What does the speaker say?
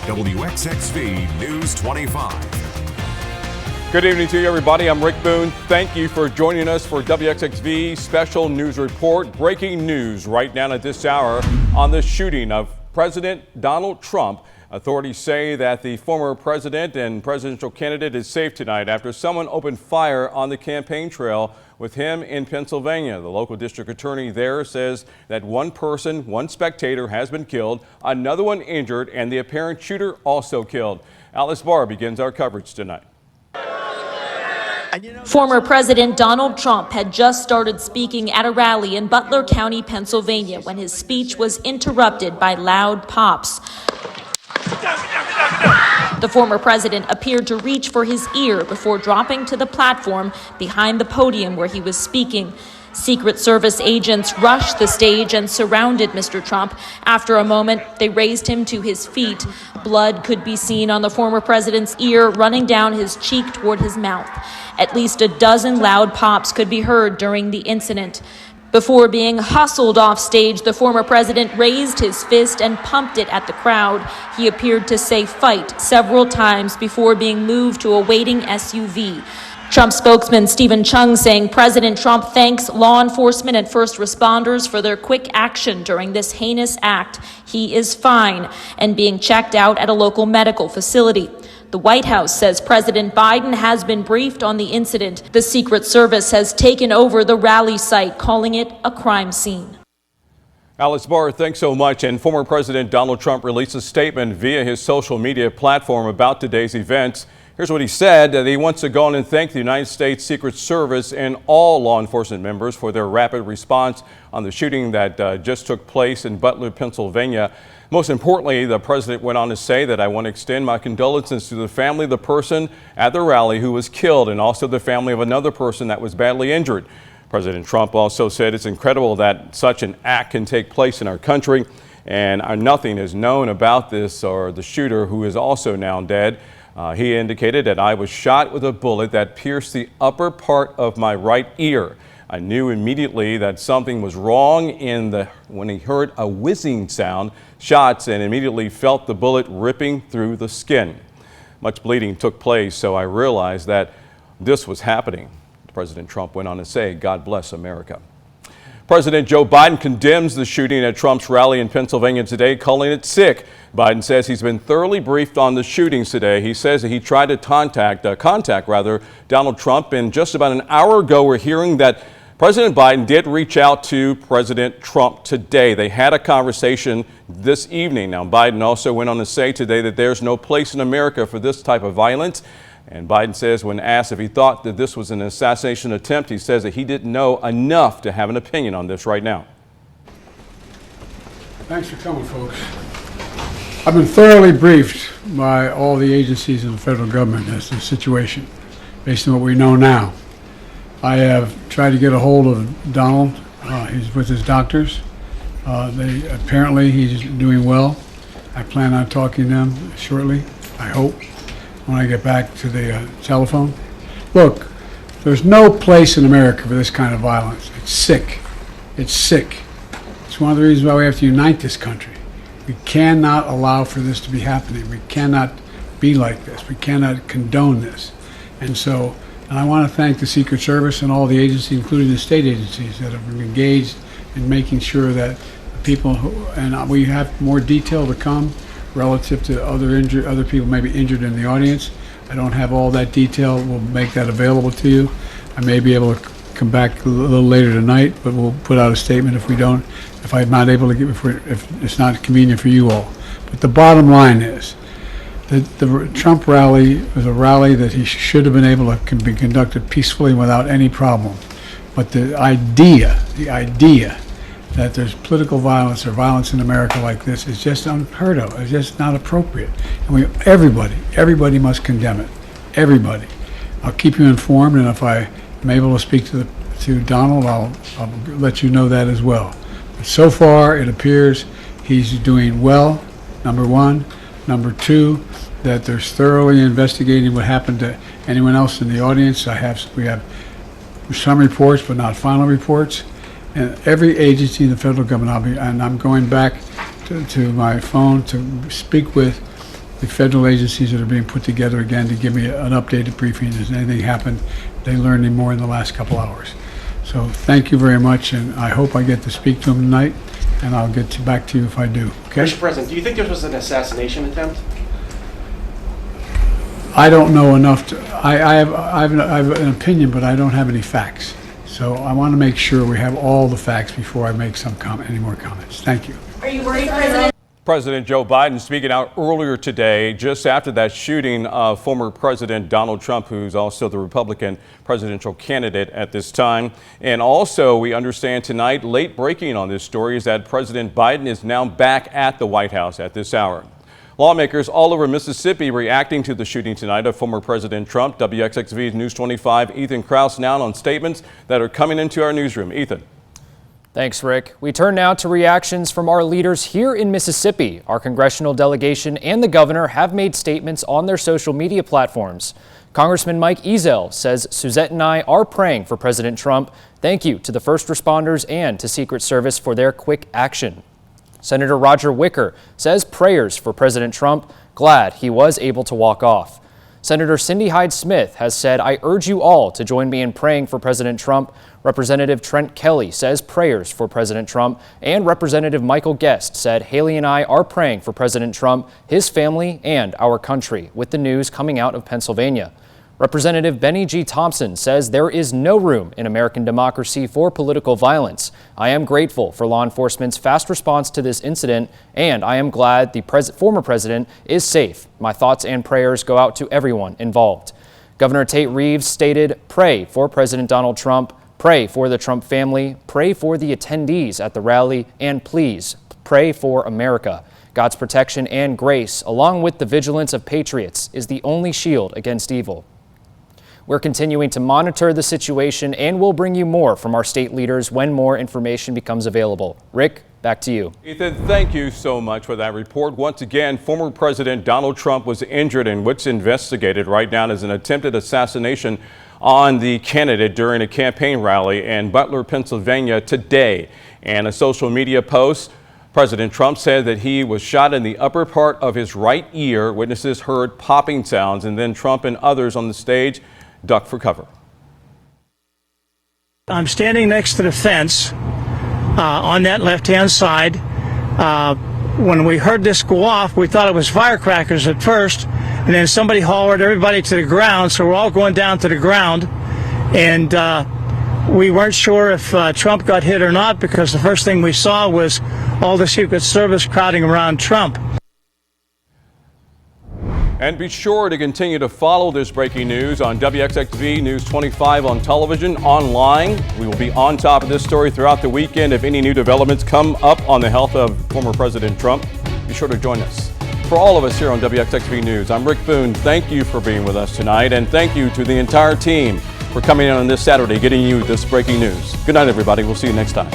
WXXV News 25. Good evening to you, everybody. I'm Rick Boone. Thank you for joining us for WXXV Special News Report. Breaking news right now at this hour on the shooting of President Donald Trump. Authorities say that the former president and presidential candidate is safe tonight after someone opened fire on the campaign trail with him in Pennsylvania. The local district attorney there says that one spectator has been killed, another one injured, and the apparent shooter also killed. Alice Barr begins our coverage tonight. Former President Donald Trump had just started speaking at a rally in Butler County, Pennsylvania, when his speech was interrupted by loud pops. The former president appeared to reach for his ear before dropping to the platform behind the podium where he was speaking. Secret Service agents rushed the stage and surrounded Mr. Trump. After a moment, they raised him to his feet. Blood could be seen on the former president's ear running down his cheek toward his mouth. At least a dozen loud pops could be heard during the incident. Before being hustled off stage, the former president raised his fist and pumped it at the crowd. He appeared to say "fight" several times before being moved to a waiting SUV. Trump spokesman Stephen Chung saying President Trump thanks law enforcement and first responders for their quick action during this heinous act. He is fine and being checked out at a local medical facility. The White House says President Biden has been briefed on the incident. The Secret Service has taken over the rally site, calling it a crime scene. Alice Barr, thanks so much. And former President Donald Trump released a statement via his social media platform about today's events. Here's what he said, that he wants to go on and thank the United States Secret Service and all law enforcement members for their rapid response on the shooting that just took place in Butler, Pennsylvania. Most importantly, the president went on to say that I want to extend my condolences to the family of the person at the rally who was killed and also the family of another person that was badly injured. President Trump also said it's incredible that such an act can take place in our country, and nothing is known about this or the shooter, who is also now dead. He indicated that I was shot with a bullet that pierced the upper part of my right ear. I knew immediately that something was wrong when he heard a whizzing sound, shots, and immediately felt the bullet ripping through the skin. Much bleeding took place, so I realized that this was happening. President Trump went on to say, God bless America. President Joe Biden condemns the shooting at Trump's rally in Pennsylvania today, calling it sick. Biden says he's been thoroughly briefed on the shootings today. He says that he tried to contact Donald Trump, and just about an hour ago we're hearing that President Biden did reach out to President Trump today. They had a conversation this evening. Now, Biden also went on to say today that there's no place in America for this type of violence. And Biden says when asked if he thought that this was an assassination attempt, he says that he didn't know enough to have an opinion on this right now. Thanks for coming, folks. I've been thoroughly briefed by all the agencies in the federal government as to the situation, based on what we know now. I have tried to get a hold of Donald. He's with his doctors. Apparently he's doing well. I plan on talking to them shortly, I hope, when I get back to the telephone. Look, there's no place in America for this kind of violence. It's sick. It's sick. It's one of the reasons why we have to unite this country. We cannot allow for this to be happening. We cannot be like this. We cannot condone this. And I want to thank the Secret Service and all the agencies, including the state agencies, that have been engaged in making sure that people and we have more detail to come relative to other people maybe injured in the audience. I don't have all that detail. We'll make that available to you. I may be able to come back a little later tonight, but we'll put out a statement if I'm not able to if it's not convenient for you all. But the bottom line is that the Trump rally was a rally that he should have been able to be conducted peacefully without any problem. But the idea that there's political violence or violence in America like this is just unheard of. It's just not appropriate. And everybody must condemn it. Everybody. I'll keep you informed, and if I am able to speak to Donald, I'll let you know that as well. But so far, it appears he's doing well, number one. Number two, that they're thoroughly investigating what happened to anyone else in the audience. We have some reports, but not final reports. And every agency in the federal government, I'm going back to my phone to speak with the federal agencies that are being put together again to give me an updated briefing. Has anything happened? They learned any more in the last couple hours. So thank you very much, and I hope I get to speak to them tonight, and I'll get back to you if I do. Okay? Mr. President, do you think this was an assassination attempt? I don't know enough to, I have an opinion, but I don't have any facts. So I want to make sure we have all the facts before I make any more comments. Thank you. Are you worried, President? President Joe Biden speaking out earlier today, just after that shooting of former President Donald Trump, who's also the Republican presidential candidate at this time. And also, we understand tonight, late breaking on this story, is that President Biden is now back at the White House at this hour. Lawmakers all over Mississippi reacting to the shooting tonight of former President Trump. WXXV's News 25, Ethan Krause now on statements that are coming into our newsroom. Ethan. Thanks, Rick. We turn now to reactions from our leaders here in Mississippi. Our congressional delegation and the governor have made statements on their social media platforms. Congressman Mike Ezell says Suzette and I are praying for President Trump. Thank you to the first responders and to Secret Service for their quick action. Senator Roger Wicker says prayers for President Trump. Glad he was able to walk off. Senator Cindy Hyde-Smith has said, I urge you all to join me in praying for President Trump. Representative Trent Kelly says prayers for President Trump. And Representative Michael Guest said Haley and I are praying for President Trump, his family, and our country, with the news coming out of Pennsylvania. Representative Benny G. Thompson says there is no room in American democracy for political violence. I am grateful for law enforcement's fast response to this incident, and I am glad the former president is safe. My thoughts and prayers go out to everyone involved. Governor Tate Reeves stated, pray for President Donald Trump, pray for the Trump family, pray for the attendees at the rally, and please pray for America. God's protection and grace, along with the vigilance of patriots, is the only shield against evil. We're continuing to monitor the situation and we'll bring you more from our state leaders when more information becomes available. Rick, back to you. Ethan, thank you so much for that report. Once again, former President Donald Trump was injured in what's investigated right now as an attempted assassination on the candidate during a campaign rally in Butler, Pennsylvania today. And a social media post, President Trump said that he was shot in the upper part of his right ear. Witnesses heard popping sounds, and then Trump and others on the stage ducked for cover. I'm standing next to the fence on that left-hand side. When we heard this go off, we thought it was firecrackers at first, and then somebody hollered everybody to the ground, so we're all going down to the ground. And we weren't sure if Trump got hit or not, because the first thing we saw was all the Secret Service crowding around Trump. And be sure to continue to follow this breaking news on WXXV News 25 on television, online. We will be on top of this story throughout the weekend. If any new developments come up on the health of former President Trump, be sure to join us. For all of us here on WXXV News, I'm Rick Boone. Thank you for being with us tonight, and thank you to the entire team for coming in on this Saturday, getting you this breaking news. Good night, everybody. We'll see you next time.